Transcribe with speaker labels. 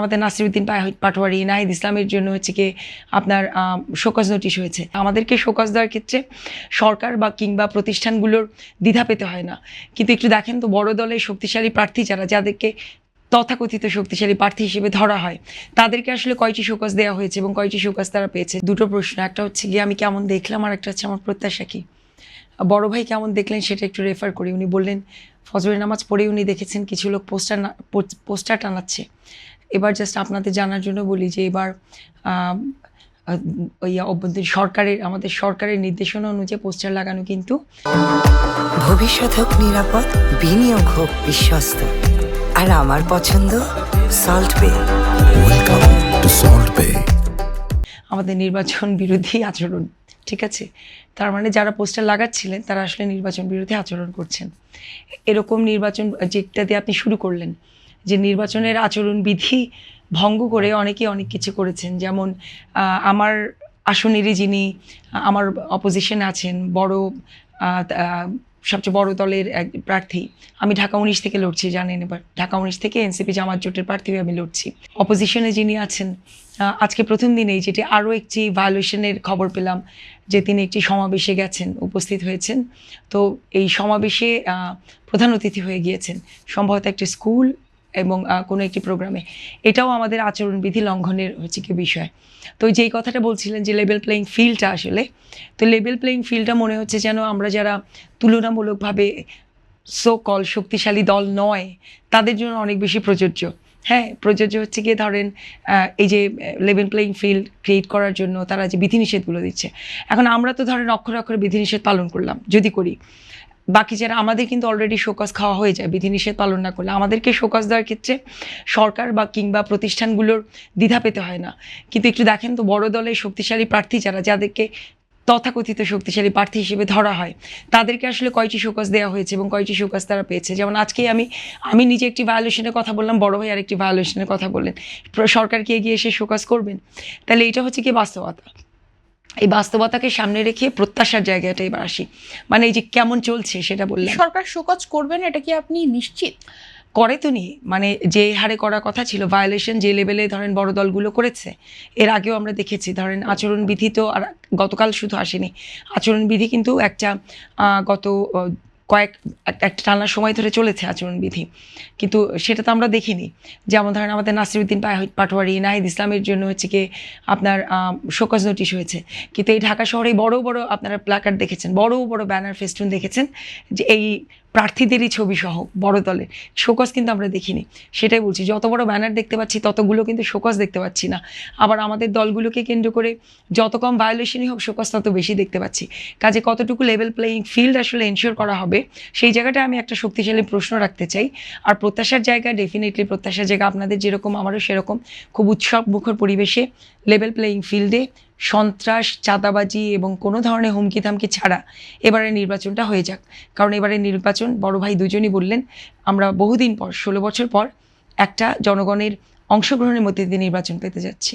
Speaker 1: আমাদের নাসিরউদ্দিন পাটোয়ারি নাহিদ ইসলামের জন্য হচ্ছে কি আপনার শোকজ নোটিশ হয়েছে। আমাদেরকে শোকজ দেওয়ার ক্ষেত্রে সরকার বা কিংবা প্রতিষ্ঠানগুলোর দ্বিধা পেতে হয় না, কিন্তু একটু দেখেন তো বড় দলের শক্তিশালী প্রার্থী যাদেরকে তথাকথিত শক্তিশালী প্রার্থী হিসেবে ধরা হয় তাদেরকে আসলে কয়টি শোকজ দেওয়া হয়েছে এবং কয়টি শোকজ তারা পেয়েছে। দুটো প্রশ্ন, একটা হচ্ছে গিয়ে আমি কেমন দেখলাম আর একটা হচ্ছে আমার প্রত্যাশা কি। বড় ভাই কেমন দেখলেন সেটা একটু রেফার করি। উনি বললেন ফজরের নামাজ পড়ে উনি দেখেছেন কিছু লোক পোস্টার টানাচ্ছে। এবার জাস্ট আপনাদের জানার জন্য বলি যে এবার আমাদের সরকারের নির্দেশনা অনুযায়ী পোস্টার লাগানো কিন্তু
Speaker 2: ভবিষ্যৎ হোক নিরাপদ, বিনিয়োগ হোক বিশ্বস্ত, আর আমার পছন্দ সল্ট বে।
Speaker 3: ওয়েলকাম টু সল্ট বে।
Speaker 1: আমাদের নির্বাচন বিরোধী আচরণ, ঠিক আছে? তার মানে যারা পোস্টার লাগাচ্ছিলেন তারা আসলে নির্বাচন বিরোধী আচরণ করছেন। এরকম নির্বাচন যেটা দিয়ে আপনি শুরু করলেন যে নির্বাচনের আচরণবিধি ভঙ্গ করে অনেকেই অনেক কিছু করেছেন, যেমন আমার আসনেরই যিনি আমার অপোজিশনে আছেন সবচেয়ে বড় দলের এক প্রার্থী, আমি ঢাকা 19 থেকে লড়ছি, জানেন। এবার ঢাকা 19 থেকে এনসিপি জামাত জোটের প্রার্থী আমি লড়ছি। অপোজিশনে যিনি আছেন আজকে প্রথম দিনেই যেটি আরও একটি ভায়োলেশনের খবর পেলাম যে তিনি একটি সমাবেশে গেছেন, উপস্থিত হয়েছেন। তো এই সমাবেশে প্রধান অতিথি হয়ে গিয়েছেন, সম্ভবত একটি স্কুল এবং কোনো একটি প্রোগ্রামে। এটাও আমাদের আচরণবিধি লঙ্ঘনের হচ্ছে কি বিষয়। তো যেই কথাটা বলছিলেন যে লেভেল প্লেয়িং ফিল্ডটা আসলে, তো লেভেল প্লেয়িং ফিল্ডটা মনে হচ্ছে যেন আমরা যারা তুলনামূলকভাবে সো কল শক্তিশালী দল নয় তাদের জন্য অনেক বেশি প্রযোজ্য। হ্যাঁ, প্রযোজ্য হচ্ছে গিয়ে ধরেন এই যে লেভেল প্লেয়িং ফিল্ড ক্রিয়েট করার জন্য তারা যে বিধিনিষেধগুলো দিচ্ছে। এখন আমরা তো ধরেন অক্ষরে অক্ষরে বিধিনিষেধ পালন করলাম, যদি করি, বাকি যারা আমাদের কিন্তু অলরেডি শোকজ খাওয়া হয়ে যায় বিধিনিষেধ পালন না করলে। আমাদেরকে শোকজ দেওয়ার ক্ষেত্রে সরকার বা কিংবা প্রতিষ্ঠানগুলোর দ্বিধা পেতে হয় না, কিন্তু একটু দেখেন তো বড় দলের শক্তিশালী প্রার্থী যাদেরকে তথাকথিত শক্তিশালী প্রার্থী হিসেবে ধরা হয় তাদেরকে আসলে কয়টি শোকজ দেওয়া হয়েছে এবং কয়টি শোকজ তারা পেয়েছে। যেমন আজকে আমি নিজে একটি ভায়োলেশনের কথা বললাম, বড় ভাই আরেকটি ভায়োলেশনের কথা বললেন, সরকারকে এগিয়ে এসে শোকজ করবেন। তাহলে এটা হচ্ছে কি বাস্তবতা। এই বাস্তবতাকে সামনে রেখে প্রত্যাশার জায়গাটা এবার আসি, মানে এই যে কেমন চলছে সেটা বললেন।
Speaker 4: সরকার শোকজ করবেন, এটা কি আপনি নিশ্চিত?
Speaker 1: করে তো নি, মানে যে হারে করার কথা ছিল, ভায়োলেশন যে লেভেলে ধরেন বড় দলগুলো করেছে এর আগেও আমরা দেখেছি। ধরেন আচরণবিধি তো আর গতকাল শুধু আসেনি, আচরণবিধি কিন্তু একটা গত একটা টানার সময় ধরে চলেছে আচরণবিধি, কিন্তু সেটা তো আমরা দেখিনি। যেমন ধরেন আমাদের নাসিরউদ্দিন পাটোয়ারি নাহিদ ইসলামের জন্য হচ্ছে কি আপনার শোকজ নোটিশ হয়েছে, কিন্তু এই ঢাকা শহরে বড় বড় আপনারা প্ল্যাকার্ড দেখেছেন, বড় বড় ব্যানার ফেস্টুন দেখেছেন যে এই প্রার্থীদেরই ছবি সহ বড় দলের। শোকজ কিন্তু আমরা দেখিনি, সেটাই বলছি। যত বড় ব্যানার দেখতে পাচ্ছি ততগুলো কিন্তু শোকজ দেখতে পাচ্ছি না। আবার আমাদের দলগুলোকে কেন্দ্র করে যত কম ভায়োলেশনই হোক শোকজ তত বেশি দেখতে পাচ্ছি। কাজে কতটুকু লেভেল প্লেয়িং ফিল্ড আসলে এনশিওর করা হবে সেই জায়গাটা আমি একটা শক্তিশালী প্রশ্ন রাখতে চাই। আর প্রত্যাশার জায়গা, ডেফিনেটলি প্রত্যাশার জায়গা আপনাদের যেরকম আমারও সেরকম, খুব উৎসব মুখর পরিবেশে লেভেল প্লেয়িং ফিল্ডে সন্ত্রাস, চাঁদাবাজি এবং কোনো ধরনের হুমকি থামকি ছাড়া এবারের নির্বাচনটা হয়ে যাক। কারণ এবারের নির্বাচন বড় ভাই দুজনই বললেন আমরা বহুদিন পর 16 বছর পর একটা জনগণের অংশগ্রহণের মধ্যে দিয়ে নির্বাচন পেতে যাচ্ছি।